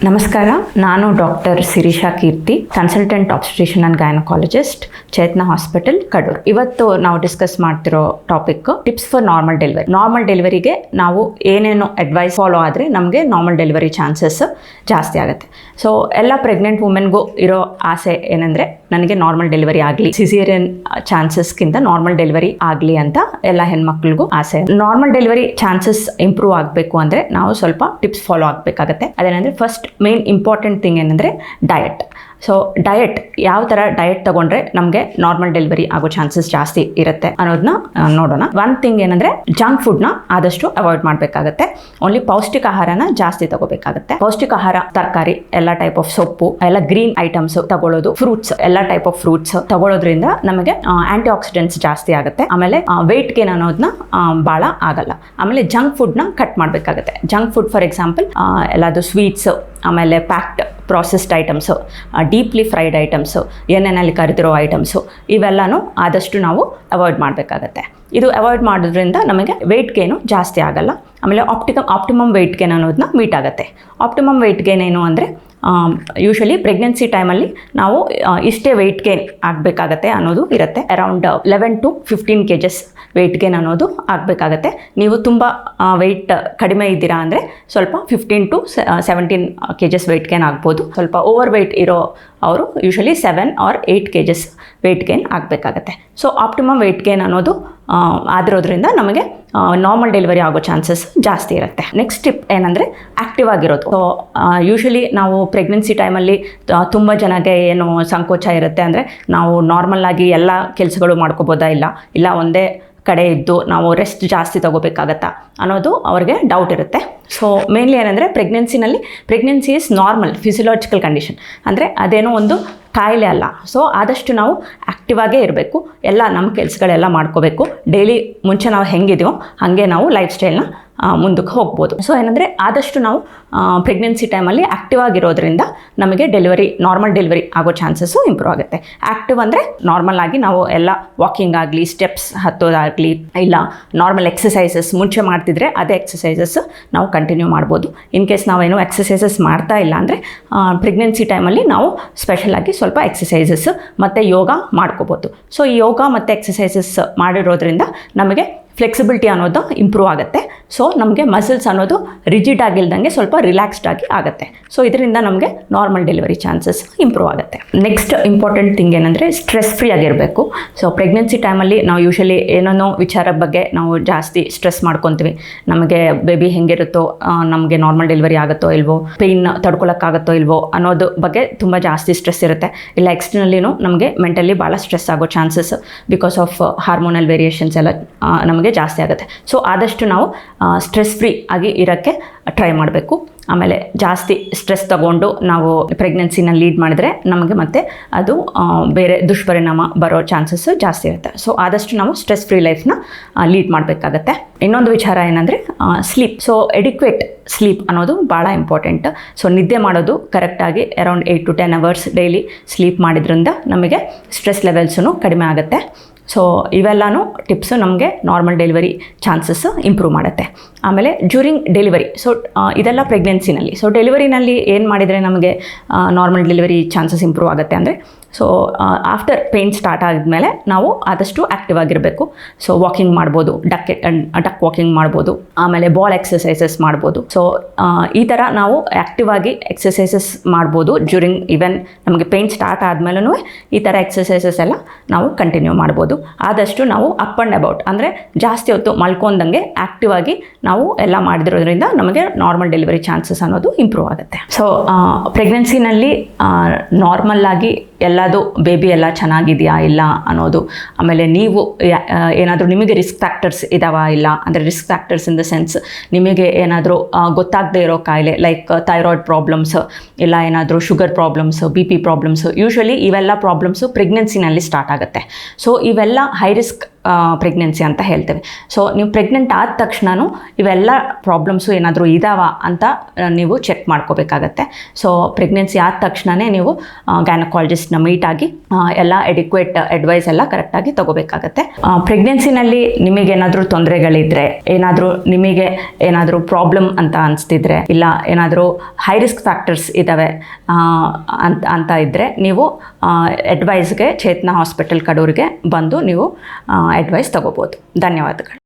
ನಮಸ್ಕಾರ, ನಾನು doctor Shirisha Keerthi, consultant obstetrician and gynaecologist, Chetana hospital, Kadur. ಇವತ್ತು ನಾವು ಡಿಸ್ಕಸ್ ಮಾಡ್ತಿರೋ topic tips for normal delivery. Normal ಡೆಲಿವರಿಗೆ ನಾವು ಏನೇನು ಅಡ್ವೈಸ್ ಫಾಲೋ ಆದರೆ ನಮಗೆ ನಾರ್ಮಲ್ ಡೆಲಿವರಿ ಚಾನ್ಸಸ್ ಜಾಸ್ತಿ ಆಗುತ್ತೆ. ಸೊ ಎಲ್ಲ ಪ್ರೆಗ್ನೆಂಟ್ ವುಮೆನ್ಗೂ ಇರೋ ಆಸೆ ಏನಂದರೆ ನನಗೆ ನಾರ್ಮಲ್ ಡೆಲಿವರಿ ಆಗಲಿ, ಸಿಸೇರಿಯನ್ ಚಾನ್ಸಸ್ಗಿಂತ ನಾರ್ಮಲ್ ಡೆಲಿವರಿ ಆಗಲಿ ಅಂತ ಎಲ್ಲ ಹೆಣ್ಮಕ್ಳಿಗೂ ಆಸೆ. ನಾರ್ಮಲ್ ಡೆಲಿವರಿ ಚಾನ್ಸಸ್ ಇಂಪ್ರೂವ್ ಆಗಬೇಕು ಅಂದರೆ ನಾವು ಸ್ವಲ್ಪ ಟಿಪ್ಸ್ ಫಾಲೋ ಆಗಬೇಕಾಗತ್ತೆ. ಅದೇನೆಂದರೆ ಫಸ್ಟ್ ಮೇನ್ ಇಂಪಾರ್ಟೆಂಟ್ ಥಿಂಗ್ ಏನಂದರೆ ಡಯಟ್. ಸೊ ಡಯಟ್, ಯಾವ ಥರ ಡಯಟ್ ತೊಗೊಂಡ್ರೆ ನಮಗೆ ನಾರ್ಮಲ್ ಡೆಲಿವರಿ ಆಗೋ ಚಾನ್ಸಸ್ ಜಾಸ್ತಿ ಇರುತ್ತೆ ಅನ್ನೋದನ್ನ ನೋಡೋಣ. ಒನ್ ಥಿಂಗ್ ಏನಂದರೆ ಜಂಕ್ ಫುಡ್ನ ಆದಷ್ಟು ಅವಾಯ್ಡ್ ಮಾಡಬೇಕಾಗತ್ತೆ. ಓನ್ಲಿ ಪೌಷ್ಟಿಕ ಆಹಾರನ ಜಾಸ್ತಿ ತಗೋಬೇಕಾಗುತ್ತೆ. ಪೌಷ್ಟಿಕ ಆಹಾರ, ತರಕಾರಿ, ಎಲ್ಲ ಟೈಪ್ ಆಫ್ ಸೊಪ್ಪು, ಎಲ್ಲ ಗ್ರೀನ್ ಐಟಮ್ಸ್ ತಗೊಳ್ಳೋದು, ಫ್ರೂಟ್ಸ್, ಎಲ್ಲ ಟೈಪ್ ಆಫ್ ಫ್ರೂಟ್ಸ್ ತಗೊಳ್ಳೋದ್ರಿಂದ ನಮಗೆ ಆಂಟಿ ಆಕ್ಸಿಡೆಂಟ್ಸ್ ಜಾಸ್ತಿ ಆಗುತ್ತೆ. ಆಮೇಲೆ ವೆಯ್ಟ್ ಗೇನ್ ಅನ್ನೋದನ್ನ ಭಾಳ ಆಗಲ್ಲ. ಆಮೇಲೆ ಜಂಕ್ ಫುಡ್ನ ಕಟ್ ಮಾಡಬೇಕಾಗುತ್ತೆ. ಜಂಕ್ ಫುಡ್ ಫಾರ್ ಎಕ್ಸಾಂಪಲ್ ಎಲ್ಲದು ಸ್ವೀಟ್ಸ್, ಆಮೇಲೆ packed processed items, deeply fried items, ಎಣ್ಣೆಯಲ್ಲಿ ಕರಿದಿರೋ ಐಟಮ್ಸು, ಇವೆಲ್ಲನೂ ಆದಷ್ಟು ನಾವು ಅವಾಯ್ಡ್ ಮಾಡಬೇಕಾಗತ್ತೆ. ಇದು ಅವಾಯ್ಡ್ ಮಾಡೋದ್ರಿಂದ ನಮಗೆ ವೆಯ್ಟ್ ಗೇನು ಜಾಸ್ತಿ ಆಗಲ್ಲ. ಆಮೇಲೆ ಆಪ್ಟಿಮಮ್ ವೆಯ್ಟ್ ಗೇನ್ ಅನ್ನೋದನ್ನ ಮೀಟ್ ಆಗುತ್ತೆ. ಆಪ್ಟಿಮಮ್ ವೆಯ್ಟ್ ಗೇನ್ ಏನು ಅಂದರೆ ಯೂಶಲಿ ಪ್ರೆಗ್ನೆನ್ಸಿ ಟೈಮಲ್ಲಿ ನಾವು ಇಷ್ಟೇ ವೆಯ್ಟ್ ಗೇನ್ ಆಗಬೇಕಾಗತ್ತೆ ಅನ್ನೋದು ಇರುತ್ತೆ. Around 11 to 15 kgs weight gain ಅನ್ನೋದು ಆಗಬೇಕಾಗತ್ತೆ. ನೀವು ತುಂಬ ವೆಯ್ಟ್ ಕಡಿಮೆ ಇದ್ದೀರಾ ಅಂದರೆ ಸ್ವಲ್ಪ 15 to 17 kgs ವೆಯ್ಟ್ ಗೇನ್ ಆಗ್ಬೋದು. ಸ್ವಲ್ಪ ಓವರ್ ವೆಯ್ಟ್ ಇರೋ ಅವರು usually 7 or 8 kgs weight gain ಆಗಬೇಕಾಗತ್ತೆ. ಸೊ ಆಪ್ಟಿಮಮ್ ವೆಯ್ಟ್ ಗೇನ್ ಅನ್ನೋದು ಆಗಿರೋದ್ರಿಂದ ನಮಗೆ ನಾರ್ಮಲ್ ಡೆಲಿವರಿ ಆಗೋ ಚಾನ್ಸಸ್ ಜಾಸ್ತಿ ಇರುತ್ತೆ. ನೆಕ್ಸ್ಟ್ ಟಿಪ್ ಏನಂದರೆ ಆ್ಯಕ್ಟಿವ್ ಆಗಿರೋದು. ಸೊ ಯೂಶಲಿ ನಾವು ಪ್ರೆಗ್ನೆನ್ಸಿ ಟೈಮಲ್ಲಿ ತುಂಬ ಜನಕ್ಕೆ ಏನು ಸಂಕೋಚ ಇರುತ್ತೆ ಅಂದರೆ ನಾವು ನಾರ್ಮಲ್ಲಾಗಿ ಎಲ್ಲ ಕೆಲಸಗಳು ಮಾಡ್ಕೋಬೋದಾ, ಇಲ್ಲ ಒಂದೇ ಕಡೆ ಇದ್ದು ನಾವು ರೆಸ್ಟ್ ಜಾಸ್ತಿ ತಗೋಬೇಕಾಗತ್ತಾ ಅನ್ನೋದು ಅವ್ರಿಗೆ ಡೌಟ್ ಇರುತ್ತೆ. ಸೊ ಮೇನ್ಲಿ ಏನಂದರೆ pregnancy is normal physiological condition, ಅಂದರೆ ಅದೇನೋ ಒಂದು ಕಾಯಿಲೆ ಅಲ್ಲ. ಸೊ ಆದಷ್ಟು ನಾವು ಆ್ಯಕ್ಟಿವ್ ಆಗೇ ಇರಬೇಕು. ಎಲ್ಲ ನಮ್ಮ ಕೆಲಸಗಳೆಲ್ಲ ಮಾಡ್ಕೋಬೇಕು. ಡೈಲಿ ಮುಂಚೆ ನಾವು ಹೆಂಗಿದೆಯೋ ಹಾಗೆ ನಾವು ಲೈಫ್ ಸ್ಟೈಲ್ನ ಮುಂದಕ್ಕೆ ಹೋಗ್ಬೋದು. ಸೊ ಏನಂದರೆ ಆದಷ್ಟು ನಾವು ಪ್ರೆಗ್ನೆನ್ಸಿ ಟೈಮಲ್ಲಿ ಆ್ಯಕ್ಟಿವ್ ಆಗಿರೋದ್ರಿಂದ ನಮಗೆ ನಾರ್ಮಲ್ ಡೆಲಿವರಿ ಆಗೋ ಚಾನ್ಸಸ್ಸು ಇಂಪ್ರೂವ್ ಆಗುತ್ತೆ. ಆ್ಯಕ್ಟಿವ್ ಅಂದರೆ ನಾರ್ಮಲ್ ಆಗಿ ನಾವು ಎಲ್ಲ ವಾಕಿಂಗ್ ಆಗಲಿ, ಸ್ಟೆಪ್ಸ್ ಹತ್ತೋದಾಗಲಿ, ಇಲ್ಲ ನಾರ್ಮಲ್ ಎಕ್ಸಸೈಸಸ್ ಮುಂಚೆ ಮಾಡ್ತಿದ್ರೆ ಅದೇ ಎಕ್ಸಸೈಸಸ್ ನಾವು ಕಂಟಿನ್ಯೂ ಮಾಡ್ಬೋದು. ಇನ್ ಕೇಸ್ ನಾವೇನೋ ಎಕ್ಸಸೈಸಸ್ ಮಾಡ್ತಾ ಇಲ್ಲ ಅಂದರೆ ಪ್ರೆಗ್ನೆನ್ಸಿ ಟೈಮಲ್ಲಿ ನಾವು ಸ್ಪೆಷಲಾಗಿ ಸ್ವಲ್ಪ ಎಕ್ಸಸೈಸಸ್ ಮತ್ತು ಯೋಗ ಮಾಡ್ಕೋಬೋದು. ಸೊ ಈ ಯೋಗ ಮತ್ತು ಎಕ್ಸಸೈಸಸ್ ಮಾಡಿರೋದ್ರಿಂದ ನಮಗೆ ಫ್ಲೆಕ್ಸಿಬಿಲಿಟಿ ಅನ್ನೋದು ಇಂಪ್ರೂವ್ ಆಗುತ್ತೆ. ಸೊ ನಮಗೆ ಮಸಲ್ಸ್ ಅನ್ನೋದು ರಿಜಿಡ್ ಆಗಿಲ್ದಂಗೆ ಸ್ವಲ್ಪ ರಿಲ್ಯಾಕ್ಸ್ಡ್ ಆಗಿ ಆಗುತ್ತೆ. ಸೊ ಇದರಿಂದ ನಮಗೆ ನಾರ್ಮಲ್ ಡೆಲಿವರಿ ಚಾನ್ಸಸ್ ಇಂಪ್ರೂವ್ ಆಗುತ್ತೆ. ನೆಕ್ಸ್ಟ್ ಇಂಪಾರ್ಟೆಂಟ್ ಥಿಂಗ್ ಏನಂದರೆ ಸ್ಟ್ರೆಸ್ ಫ್ರೀ ಆಗಿರಬೇಕು. ಸೊ ಪ್ರೆಗ್ನೆನ್ಸಿ ಟೈಮಲ್ಲಿ ನಾವು ಯೂಶಲಿ ಏನೋ ವಿಚಾರ ಬಗ್ಗೆ ನಾವು ಜಾಸ್ತಿ ಸ್ಟ್ರೆಸ್ ಮಾಡ್ಕೊತೀವಿ. ನಮಗೆ ಬೇಬಿ ಹೆಂಗಿರುತ್ತೋ, ನಮಗೆ ನಾರ್ಮಲ್ ಡೆಲಿವರಿ ಆಗುತ್ತೋ ಇಲ್ವೋ, ಪೇಯ್ನ್ ತಡ್ಕೊಳಕ್ಕಾಗುತ್ತೋ ಇಲ್ವೋ ಅನ್ನೋದು ಬಗ್ಗೆ ತುಂಬ ಜಾಸ್ತಿ ಸ್ಟ್ರೆಸ್ ಇರುತ್ತೆ. ಇಲ್ಲ ಎಕ್ಸ್ಟರ್ನಲ್ಲಿನೂ ನಮಗೆ ಮೆಂಟಲಿ ಭಾಳ ಸ್ಟ್ರೆಸ್ ಆಗೋ chances because of hormonal variations ಎಲ್ಲ ನಮಗೆ ಜಾಸ್ತಿ ಆಗುತ್ತೆ. ಸೊ ಆದಷ್ಟು ನಾವು ಸ್ಟ್ರೆಸ್ ಫ್ರೀ ಆಗಿ ಇರೋಕ್ಕೆ ಟ್ರೈ ಮಾಡಬೇಕು. ಆಮೇಲೆ ಜಾಸ್ತಿ ಸ್ಟ್ರೆಸ್ ತಗೊಂಡು ನಾವು ಪ್ರೆಗ್ನೆನ್ಸಿನ ಲೀಡ್ ಮಾಡಿದ್ರೆ ನಮಗೆ ಮತ್ತೆ ಅದು ಬೇರೆ ದುಷ್ಪರಿಣಾಮ ಬರೋ ಚಾನ್ಸಸ್ಸು ಜಾಸ್ತಿ ಇರುತ್ತೆ. ಸೊ ಆದಷ್ಟು ನಾವು ಸ್ಟ್ರೆಸ್ ಫ್ರೀ ಲೈಫ್ನ ಲೀಡ್ ಮಾಡಬೇಕಾಗತ್ತೆ. ಇನ್ನೊಂದು ವಿಚಾರ ಏನಂದರೆ ಸ್ಲೀಪ್. ಸೊ ಎಡಿಕ್ವೇಟ್ ಸ್ಲೀಪ್ ಅನ್ನೋದು ಭಾಳ ಇಂಪಾರ್ಟೆಂಟ್. ಸೊ ನಿದ್ದೆ ಮಾಡೋದು ಕರೆಕ್ಟಾಗಿ around 8 to 10 hours daily sleep ಮಾಡಿದ್ರಿಂದ ನಮಗೆ ಸ್ಟ್ರೆಸ್ ಲೆವೆಲ್ಸೂ ಕಡಿಮೆ ಆಗುತ್ತೆ. ಸೊ ಇವೆಲ್ಲನೂ ಟಿಪ್ಸು ನಮಗೆ ನಾರ್ಮಲ್ ಡೆಲಿವರಿ ಚಾನ್ಸಸ್ ಇಂಪ್ರೂವ್ ಮಾಡುತ್ತೆ. ಆಮೇಲೆ ಡ್ಯೂರಿಂಗ್ ಡೆಲಿವರಿ, ಸೊ ಇದೆಲ್ಲ ಪ್ರೆಗ್ನೆನ್ಸಿನಲ್ಲಿ. ಸೊ ಡೆಲಿವರಿನಲ್ಲಿ ಏನು ಮಾಡಿದರೆ ನಮಗೆ ನಾರ್ಮಲ್ ಡೆಲಿವರಿ ಚಾನ್ಸಸ್ ಇಂಪ್ರೂವ್ ಆಗುತ್ತೆ ಅಂದರೆ, ಸೊ ಆಫ್ಟರ್ ಪೇಯ್ನ್ ಸ್ಟಾರ್ಟ್ ಆದಮೇಲೆ ನಾವು ಆದಷ್ಟು ಆ್ಯಕ್ಟಿವ್ ಆಗಿರಬೇಕು. ಸೊ ವಾಕಿಂಗ್ ಮಾಡ್ಬೋದು, ಡಕ್ ವಾಕಿಂಗ್ ಮಾಡ್ಬೋದು, ಆಮೇಲೆ ಬಾಲ್ ಎಕ್ಸಸೈಸಸ್ ಮಾಡ್ಬೋದು. ಸೊ ಈ ಥರ ನಾವು ಆ್ಯಕ್ಟಿವ್ ಆಗಿ ಎಕ್ಸಸೈಸಸ್ ಮಾಡ್ಬೋದು. ಡ್ಯೂರಿಂಗ್ ಈವನ್ ನಮಗೆ ಪೇಯ್ನ್ ಸ್ಟಾರ್ಟ್ ಆದಮೇಲೂ ಈ ಥರ ಎಕ್ಸಸೈಸಸ್ ಎಲ್ಲ ನಾವು ಕಂಟಿನ್ಯೂ ಮಾಡ್ಬೋದು. ಆದಷ್ಟು ನಾವು ಅಪ್ ಆ್ಯಂಡ್ ಅಬೌಟ್ ಅಂದರೆ ಜಾಸ್ತಿ ಹೊತ್ತು ಮಲ್ಕೊಂಡಂಗೆ ಆ್ಯಕ್ಟಿವ್ ಆಗಿ ನಾವು ಎಲ್ಲ ಮಾಡಿದಿರೋದ್ರಿಂದ ನಮಗೆ ನಾರ್ಮಲ್ ಡೆಲಿವರಿ ಚಾನ್ಸಸ್ ಅನ್ನೋದು ಇಂಪ್ರೂವ್ ಆಗುತ್ತೆ. ಸೊ ಪ್ರೆಗ್ನೆನ್ಸಿನಲ್ಲಿ ನಾರ್ಮಲ್ ಆಗಿ ಎಲ್ಲದು ಬೇಬಿ ಎಲ್ಲ ಚೆನ್ನಾಗಿದೆಯಾ ಇಲ್ಲ ಅನ್ನೋದು, ಆಮೇಲೆ ನೀವು ಏನಾದರೂ ನಿಮಗೆ ರಿಸ್ಕ್ ಫ್ಯಾಕ್ಟರ್ಸ್ ಇದಾವ ಇಲ್ಲ ಅಂದರೆ risk factors in the sense ನಿಮಗೆ ಏನಾದರೂ ಗೊತ್ತಾಗದೇ ಇರೋ ಕಾಯಿಲೆ ಲೈಕ್ ಥೈರಾಯ್ಡ್ ಪ್ರಾಬ್ಲಮ್ಸ್, ಇಲ್ಲ ಏನಾದರೂ sugar problems, BP problems, usually ಇವೆಲ್ಲ ಪ್ರಾಬ್ಲಮ್ಸು ಪ್ರೆಗ್ನೆನ್ಸಿನಲ್ಲಿ ಸ್ಟಾರ್ಟ್ ಆಗುತ್ತೆ. ಸೊ ಇವೆಲ್ಲ ಹೈ ರಿಸ್ಕ್ ಪ್ರೆಗ್ನೆನ್ಸಿ ಅಂತ ಹೇಳ್ತೇವೆ. ಸೊ ನೀವು ಪ್ರೆಗ್ನೆಂಟ್ ಆದ ತಕ್ಷಣವೂ ಇವೆಲ್ಲ ಪ್ರಾಬ್ಲಮ್ಸು ಏನಾದರೂ ಇದಾವ ಅಂತ ನೀವು ಚೆಕ್ ಮಾಡ್ಕೋಬೇಕಾಗತ್ತೆ. ಸೊ ಪ್ರೆಗ್ನೆನ್ಸಿ ಆದ ತಕ್ಷಣವೇ ನೀವು ಗೈನಕಾಲಜಿಸ್ಟ್ನ ಮೀಟ್ ಆಗಿ ಎಲ್ಲ ಎಡಿಕ್ವೇಟ್ ಅಡ್ವೈಸ್ ಎಲ್ಲ ಕರೆಕ್ಟಾಗಿ ತಗೋಬೇಕಾಗತ್ತೆ. ಪ್ರೆಗ್ನೆನ್ಸಿನಲ್ಲಿ ನಿಮಗೇನಾದರೂ ತೊಂದರೆಗಳಿದ್ರೆ, ನಿಮಗೆ ಏನಾದರೂ ಪ್ರಾಬ್ಲಮ್ ಅಂತ ಅನಿಸ್ತಿದ್ರೆ, ಇಲ್ಲ ಏನಾದರೂ ಹೈ ರಿಸ್ಕ್ ಫ್ಯಾಕ್ಟರ್ಸ್ ಇದ್ದಾವೆ ಅಂತ ಇದ್ದರೆ ನೀವು ಅಡ್ವೈಸ್ಗೆ ಚೇತನ ಹಾಸ್ಪಿಟಲ್ ಕಡೂರಿಗೆ ಬಂದು ನೀವು ಅಡ್ವೈಸ್ ತಗೋಬೋದು. ಧನ್ಯವಾದಗಳು.